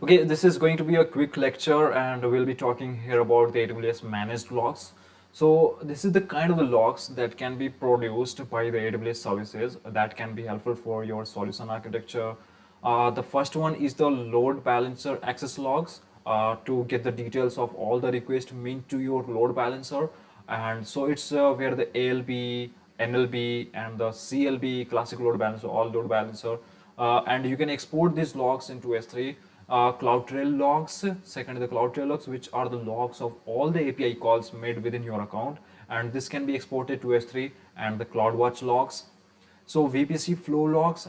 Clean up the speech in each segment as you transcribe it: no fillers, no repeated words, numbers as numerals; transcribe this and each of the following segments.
Okay, this is going to be a quick lecture and we'll be talking here about the AWS Managed Logs. So this is the kind of the logs that can be produced by the AWS services that can be helpful for your solution architecture. The first one is the load balancer access logs to get the details of all the requests meant to your load balancer. And so it's where the ALB, NLB and the CLB, classic load balancer, all load balancer. And you can export these logs into S3. CloudTrail logs, second the CloudTrail logs, which are the logs of all the API calls made within your account, and this can be exported to S3, and the CloudWatch logs. So VPC flow logs,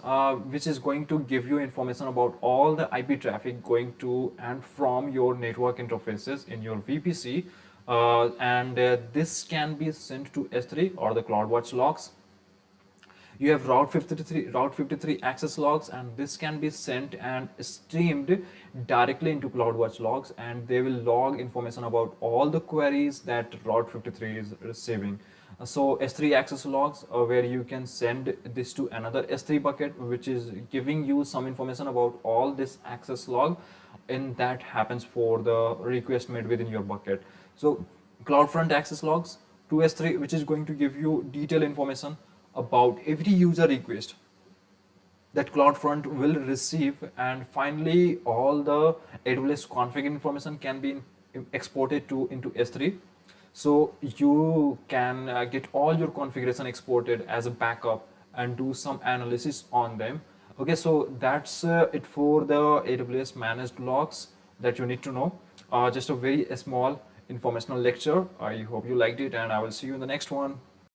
which is going to give you information about all the IP traffic going to and from your network interfaces in your VPC, and this can be sent to S3 or the CloudWatch logs. You have Route 53 access logs, and this can be sent and streamed directly into CloudWatch logs, and they will log information about all the queries that Route 53 is receiving. So S3 access logs, where you can send this to another S3 bucket, which is giving you some information about all this access log, and that happens for the request made within your bucket. So CloudFront access logs to S3, which is going to give you detailed information about every user request that CloudFront will receive, and finally all the AWS config information can be exported into S3, so you can get all your configuration exported as a backup and do some analysis on them. Okay, so that's it for the AWS managed logs that you need to know. Just a very small informational lecture. I hope you liked it, and I will see you in the next one.